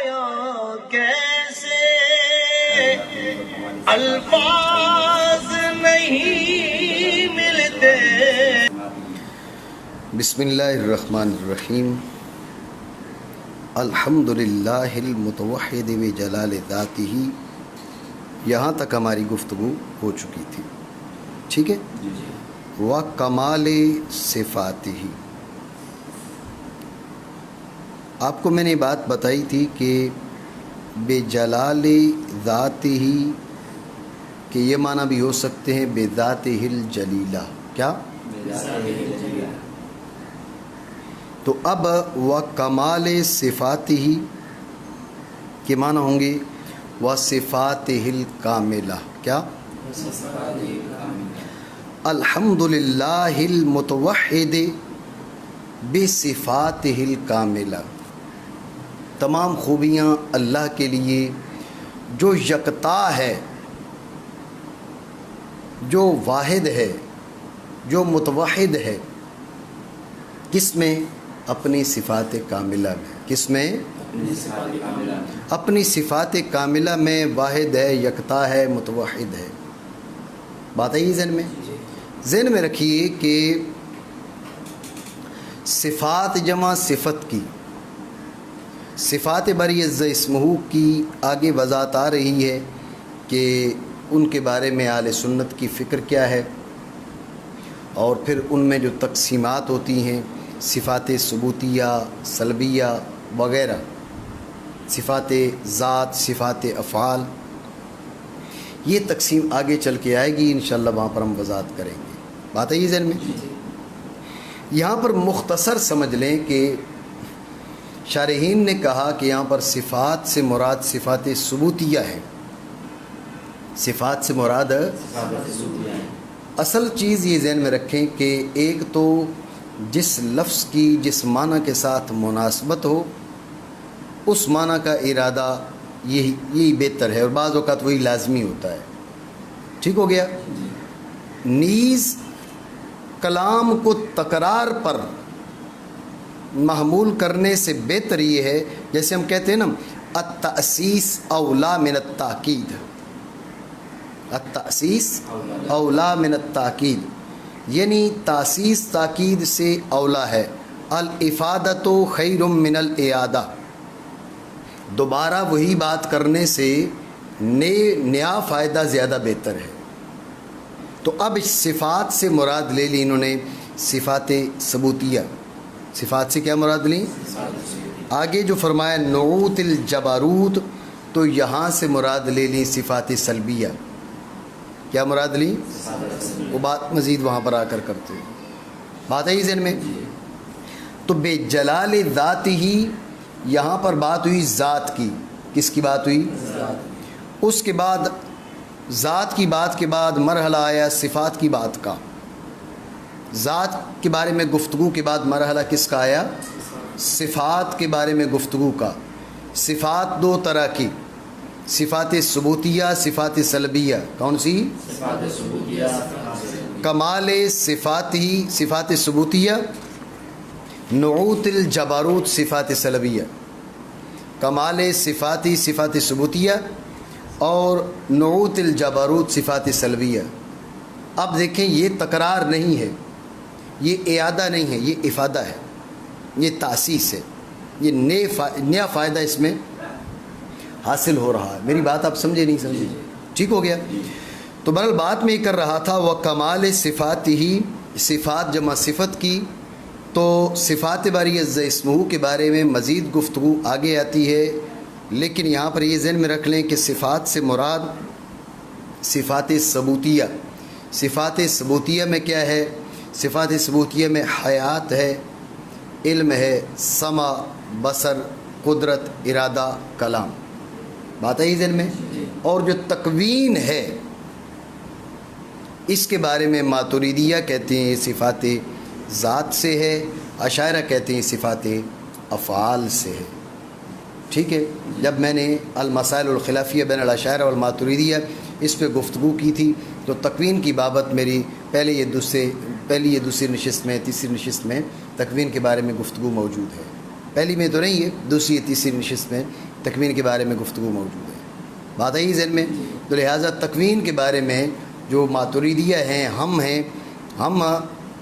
بیاں کیسے الفاظ نہیں ملتے. بسم اللہ الرحمن الرحیم. الحمدللہ المتوحد بجلال ذاتہ. یہاں تک ہماری گفتگو ہو چکی تھی. ٹھیک ہے. وکمال صفاتہ. آپ کو میں نے بات بتائی تھی کہ بجلال ذاتہ کہ یہ معنی بھی ہو سکتے ہیں بذاتہ الجلیلہ. کیا؟ تو اب وکمال صفاتہ کے معنی ہوں گے وصفاتہ الکاملہ. کیا؟ الحمدللہ المتوحد بصفاتہ الکاملہ. تمام خوبیاں اللہ کے لیے جو یکتا ہے، جو واحد ہے، جو متوحد ہے. کس میں؟ اپنی صفات کاملہ میں. کس میں؟ اپنی صفات کاملہ میں واحد ہے، یکتا ہے، متوحد ہے. بات ہے یہ ذہن میں رکھیے کہ صفات جمع صفت کی، صفات بری عز اسمہ کی آگے وضاحت آ رہی ہے کہ ان کے بارے میں اہل سنت کی فکر کیا ہے، اور پھر ان میں جو تقسیمات ہوتی ہیں صفات ثبوتیہ، سلبیہ وغیرہ، صفات ذات، صفات افعال، یہ تقسیم آگے چل کے آئے گی انشاءاللہ، وہاں پر ہم وضاحت کریں گے. بات ہے یہ ذہن میں. یہاں پر مختصر سمجھ لیں کہ شارحین نے کہا کہ یہاں پر صفات سے مراد صفات ثبوتیہ ہے. صفات سے مراد اصل چیز یہ ذہن میں رکھیں کہ ایک تو جس لفظ کی جس معنی کے ساتھ مناسبت ہو اس معنی کا ارادہ یہی بہتر ہے، اور بعض اوقات وہی لازمی ہوتا ہے. ٹھیک ہو گیا. نیز کلام کو تکرار پر محمول کرنے سے بہتر یہ ہے، جیسے ہم کہتے ہیں نا التأسیس اولا من التاکید. التأسیس اولا من التاکید یعنی تاسیس تاکید سے اولا ہے. الافادۃ خیر من الاعادہ. دوبارہ وہی بات کرنے سے نیا فائدہ زیادہ بہتر ہے. تو اب صفات سے مراد لے لی انہوں نے صفات ثبوتیہ. صفات سے کیا مراد لی؟ آگے جو فرمایا نعوت الجبروت، تو یہاں سے مراد لے لی صفات سلبیہ. کیا مراد لی؟ وہ بات مزید وہاں پر آ کر کرتے ہیں. بات ہے ہی ذہن میں. تو بے جلال ذات ہی یہاں پر بات ہوئی ذات کی. کس کی بات ہوئی؟ اس کے بعد ذات کی بات کے بعد مرحلہ آیا صفات کی بات کا. ذات کے بارے میں گفتگو کے بعد مرحلہ کس کا آیا؟ صفات کے بارے میں گفتگو کا. صفات دو طرح کی، صفات ثبوتیہ، صفات سلبیہ. کون سی؟ کمال صفات ہی صفات ثبوتیہ، نعوت الجبروت صفات سلبیہ. کمال صفاتی صفات ثبوتیہ اور نعوت الجبروت صفات سلبیہ. اب دیکھیں یہ تکرار نہیں ہے، یہ اعادہ نہیں ہے، یہ افادہ ہے، یہ تاسیس ہے. یہ نیا فائدہ اس میں حاصل ہو رہا ہے. میری بات آپ سمجھے نہیں سمجھے؟ ٹھیک ہو گیا. تو بہرحال بات میں یہ کر رہا تھا وہ کمال صفات ہی، صفات جمع صفت کی. تو صفات باری عز اسمہ کے بارے میں مزید گفتگو آگے آتی ہے، لیکن یہاں پر یہ ذہن میں رکھ لیں کہ صفات سے مراد صفات ثبوتیہ. صفات ثبوتیہ میں کیا ہے؟ صفات ثبوتیہ میں حیات ہے، علم ہے، سمع، بصر، قدرت، ارادہ، کلام. بات ہے یہ ذہن میں. اور جو تکوین ہے اس کے بارے میں ماتریدیہ کہتے ہیں صفات ذات سے ہے، اشاعرہ کہتے ہیں صفات افعال سے ہے. ٹھیک ہے. جب میں نے المسائل الخلافیہ بین الاشاعرہ والماتریدیہ اس پہ گفتگو کی تھی تو تکوین کی بابت میری پہلی یہ دوسری نشست میں، تیسری نشست میں تکوین کے بارے میں گفتگو موجود ہے. پہلی میں تو نہیں ہے، دوسری تیسری نشست میں تکوین کے بارے میں گفتگو موجود ہے، بات ہے ذہن میں. تو لہٰذا تکوین کے بارے میں جو ماتریدیہ ہیں، ہم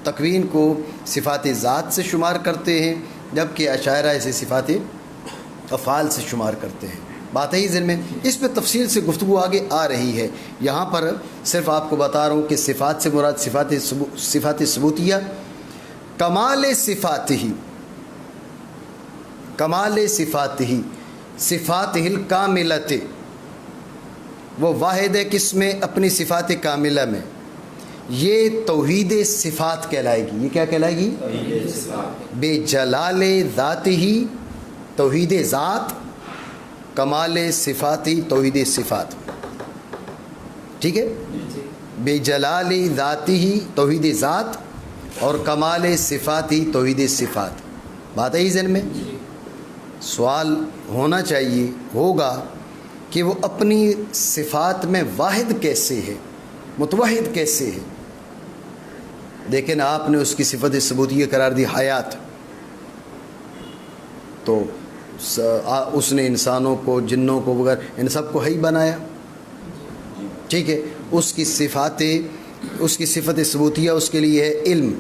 تکوین کو صفات ذات سے شمار کرتے ہیں، جبکہ اشاعرہ اسے صفات افعال سے شمار کرتے ہیں. بات ہے ذہن میں. اس پہ تفصیل سے گفتگو آگے آ رہی ہے. یہاں پر صرف آپ کو بتا رہا ہوں کہ صفات سے مراد صفات ثبوتیہ، کمال صفات ہی صفات الکاملۃ، وہ واحد ہے کس میں؟ اپنی صفات کاملہ میں. یہ توحید صفات کہلائے گی. یہ کیا کہلائے گی؟ بے جلال ذات ہی توحید ذات، کمال صفات ہی توحید صفات. ٹھیک ہے، بے جلال ذات ہی توحید ذات اور کمال صفات ہی توحید صفات. بات ہے ذہن میں. سوال ہونا چاہیے، ہوگا کہ وہ اپنی صفات میں واحد کیسے ہے، متوحد کیسے ہے. لیکن آپ نے اس کی صفت ثبوتیہ قرار دی حیات، تو اس نے انسانوں کو، جنوں کو وغیرہ ان سب کو حی بنایا. ٹھیک ہے، اس کی صفت ثبوتیہ اس کے لیے ہے علم،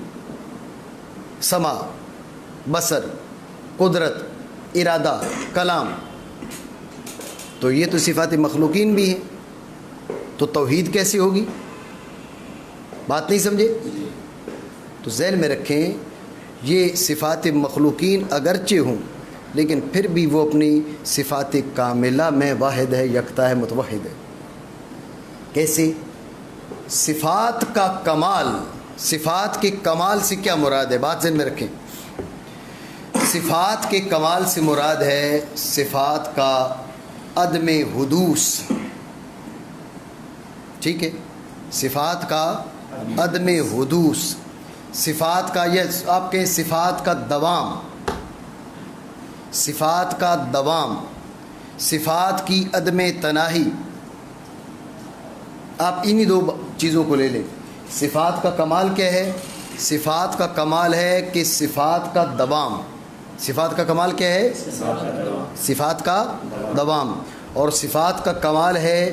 سمع، بصر، قدرت، ارادہ، کلام. تو یہ تو صفات مخلوقین بھی ہیں، تو توحید کیسے ہوگی؟ بات نہیں سمجھے؟ تو ذہن میں رکھیں، یہ صفات مخلوقین اگرچہ ہوں لیکن پھر بھی وہ اپنی صفات کاملہ میں واحد ہے، یکتا ہے، متوحد ہے. کیسے؟ صفات کا کمال، صفات کے کمال سے کیا مراد ہے؟ بات ذہن میں رکھیں. صفات کے کمال سے مراد ہے صفات کا عدم حدوث. ٹھیک ہے، صفات کا عدم حدوث، صفات کا، یہ آپ کہیں صفات کا دوام، صفات کا دوام، صفات کی عدم تناہی. آپ انہی دو چیزوں کو لے لیں. صفات کا کمال کیا ہے؟ صفات کا کمال ہے کہ صفات کا دوام. صفات کا کمال کیا ہے؟ صفات کا دوام. اور صفات کا کمال ہے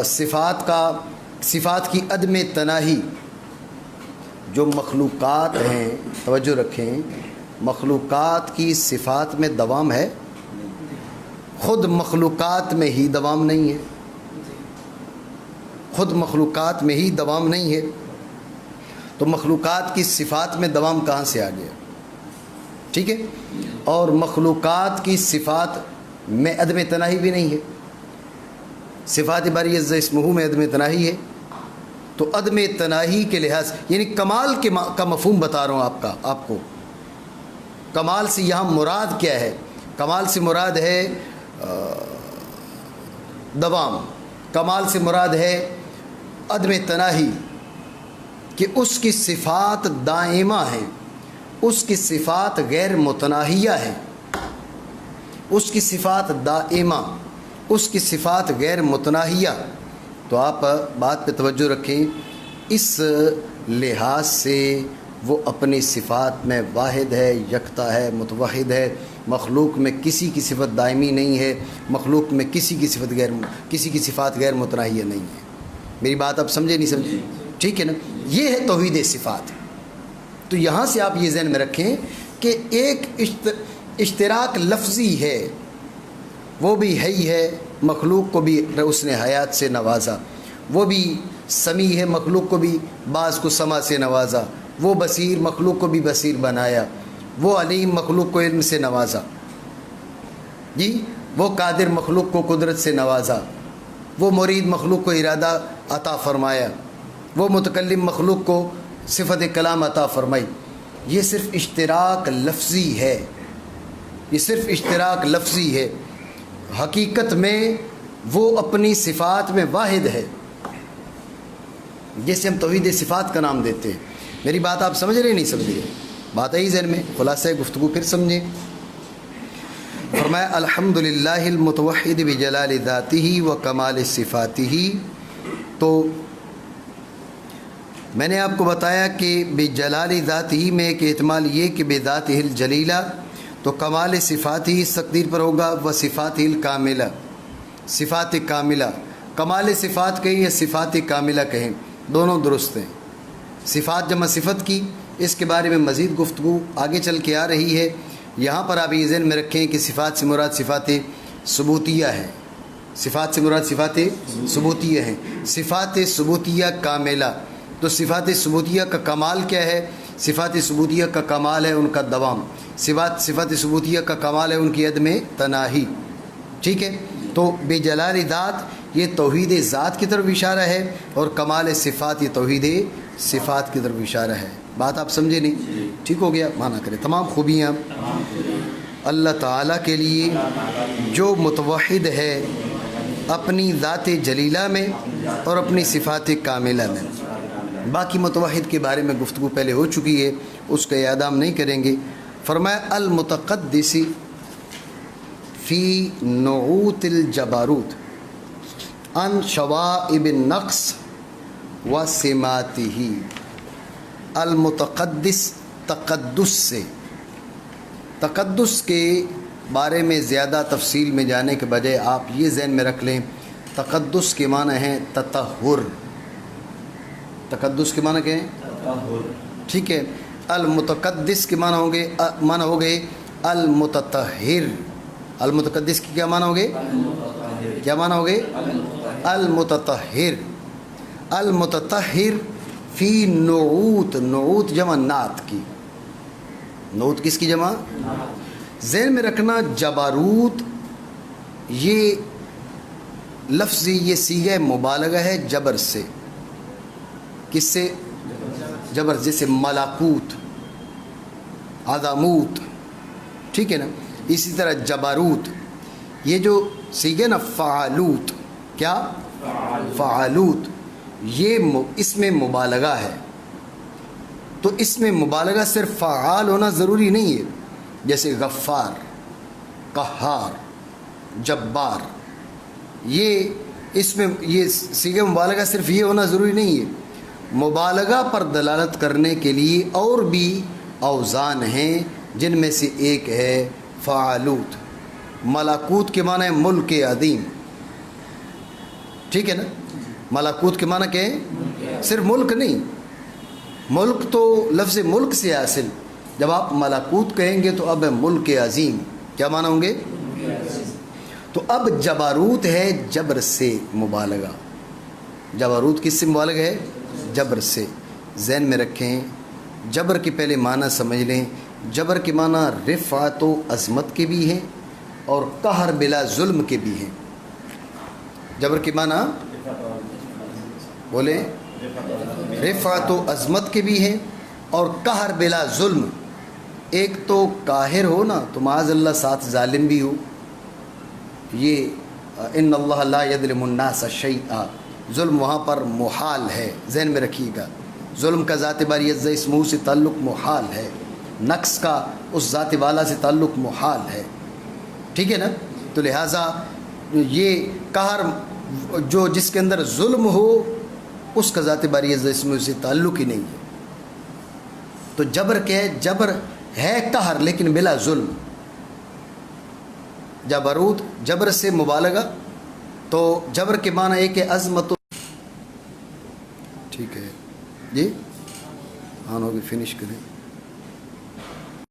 صفات کی عدم تناہی. جو مخلوقات ہیں، توجہ رکھیں، مخلوقات کی صفات میں دوام ہے؟ خود مخلوقات میں ہی دوام نہیں ہے. خود مخلوقات میں ہی دوام نہیں ہے، تو مخلوقات کی صفات میں دوام کہاں سے آ گیا؟ ٹھیک ہے، اور مخلوقات کی صفات میں عدم تناہی بھی نہیں ہے. صفات باری عز اسمہ میں عدم تناہی ہے. تو عدم تناہی کے لحاظ، یعنی کمال کا مفہوم بتا رہا ہوں آپ کو. کمال سے یہاں مراد کیا ہے؟ کمال سے مراد ہے دوام، کمال سے مراد ہے عدم تناہی، کہ اس کی صفات دائمہ ہیں، اس کی صفات غیر متناہیہ ہیں. اس کی صفات دائمہ، اس کی صفات غیر متناہیہ. تو آپ بات پہ توجہ رکھیں، اس لحاظ سے وہ اپنی صفات میں واحد ہے، یکتا ہے، متوحد ہے. مخلوق میں کسی کی صفت دائمی نہیں ہے، مخلوق میں کسی کی صفات غیر متناہیہ نہیں ہے. میری بات آپ سمجھے نہیں سمجھے؟ ٹھیک ہے نا. یہ ہے توحید صفات. تو یہاں سے آپ یہ ذہن میں رکھیں کہ ایک اشتراک لفظی ہے، وہ بھی حی ہے، مخلوق کو بھی اس نے حیات سے نوازا. وہ بھی سمیع ہے، مخلوق کو بھی بعض کو سمع سے نوازا. وہ بصیر، مخلوق کو بھی بصیر بنایا. وہ علیم، مخلوق کو علم سے نوازا. جی، وہ قادر، مخلوق کو قدرت سے نوازا. وہ مرید، مخلوق کو ارادہ عطا فرمایا. وہ متکلم، مخلوق کو صفت کلام عطا فرمائی. یہ صرف اشتراک لفظی ہے، یہ صرف اشتراک لفظی ہے. حقیقت میں وہ اپنی صفات میں واحد ہے، جیسے ہم توحید صفات کا نام دیتے ہیں. میری بات آپ سمجھ رہے نہیں سمجھ رہے؟ بات ہے ذہن میں. خلاصہ گفتگو پھر سمجھیں. فرمایا الحمدللہ المتوحد بجلال ذاتہ و کمال صفاتہ. تو میں نے آپ کو بتایا کہ بجلال ذاتہ میں ایک احتمال یہ کہ بذاتہ الجلیلہ، تو کمال صفات ہی اس تقدیر پر ہوگا، و صفات الکاملہ، صفات کاملہ، کمال صفات کہیں یا صفات کاملہ کہیں، دونوں درست ہیں۔ صفات جمع صفت کی، اس کے بارے میں مزید گفتگو آگے چل کے آ رہی ہے۔ یہاں پر آپ یہ ذہن میں رکھیں کہ صفات سے مراد صفات ثبوتیہ ہے، صفات سے مراد صفات ثبوتیہ ہیں، صفات ثبوتیہ کاملہ۔ تو صفات ثبوتیہ کا کمال کیا ہے؟ صفات ثبوتیہ کا کمال ہے ان کا دوام، صفات ثبوتیہ کا کمال ہے ان کی عدم تناہی، ٹھیک ہے؟ تو بے جلال ذات یہ توحید ذات کی طرف اشارہ ہے، اور کمال صفات یہ توحید صفات کی طرف اشارہ ہے۔ بات آپ سمجھے نہیں؟ ٹھیک ہو گیا؟ مانا کرے تمام خوبیاں اللہ تعالیٰ کے لیے جو متوحد ہے اپنی ذات جلیلہ میں اور اپنی صفات کاملہ میں۔ باقی متوحد کے بارے میں گفتگو پہلے ہو چکی ہے، اس کا اعادہ ہم نہیں کریں گے۔ فرمایا المتقدس فی نعوت الجباروت ان شوائب النقص و سماتہ۔ المتقدس تقدس سے، تقدس کے بارے میں زیادہ تفصیل میں جانے کے بجائے آپ یہ ذہن میں رکھ لیں، تقدس کے معنی ہیں تطہر۔ تقدس کے معنی کیا ہیں؟ ٹھیک ہے۔ المتقدس کے معنی ہو گئے المتطہر۔ المتقدس کی کیا معنی ہو گئے؟ کیا معنی ہو گئے؟ المتطہر۔ المتطہر فی نعوت، نعوت جمع نعت کی، نعوت کس کی جمع؟ ذہن میں رکھنا جباروت یہ لفظ، یہ صیغہ مبالغہ ہے جبر سے۔ کس سے؟ جبر، جیسے ملاکوت، عظموت، ٹھیک ہے نا؟ اسی طرح جباروت، یہ جو صیغہ نا فعالوت، کیا؟ فعالوت، یہ اس میں مبالغہ ہے۔ تو اس میں مبالغہ صرف فعال ہونا ضروری نہیں ہے، جیسے غفار، قہار، جبار، یہ اس میں یہ صیغہ مبالغہ صرف یہ ہونا ضروری نہیں ہے، مبالغہ پر دلالت کرنے کے لیے اور بھی اوزان ہیں، جن میں سے ایک ہے فعالوت۔ ملاکوت کے معنی ہے ملک عظیم، ٹھیک ہے نا؟ ملاکوت کے معنی کیا ہے؟ صرف ملک نہیں، ملک تو لفظ ملک سے حاصل، جب آپ ملاکوت کہیں گے تو اب ہے ملک عظیم، کیا معنی ہوں گے؟ تو اب جباروت ہے جبر سے مبالغہ۔ جباروت کس سے مبالغہ ہے؟ جبر سے۔ ذہن میں رکھیں، جبر کے پہلے معنی سمجھ لیں۔ جبر کے معنی رفعت و عظمت کے بھی ہیں اور قہر بلا ظلم کے بھی ہیں۔ جبر کے معنی بولیں، رفعت و عظمت کے بھی ہیں اور قہر بلا ظلم۔ ایک تو قاہر ہو نا تو معاذ اللہ ساتھ ظالم بھی ہو، یہ ان اللہ لا یظلم الناس شیئا، ظلم وہاں پر محال ہے، ذہن میں رکھیے گا۔ ظلم کا ذات باری عزہ اسمہ سے تعلق محال ہے، نقص کا اس ذات والا سے تعلق محال ہے، ٹھیک ہے نا؟ تو لہٰذا یہ قہر جو جس کے اندر ظلم ہو اس کا ذات باری عزہ اسمہ سے تعلق ہی نہیں ہے۔ تو جبر کیا ہے؟ جبر ہے قہر لیکن بلا ظلم۔ جبروت جبر سے مبالغہ، تو جبر کے معنی ایک ہے عظمت، ٹھیک ہے جی؟ ہاں ہوگی، فنش کریں۔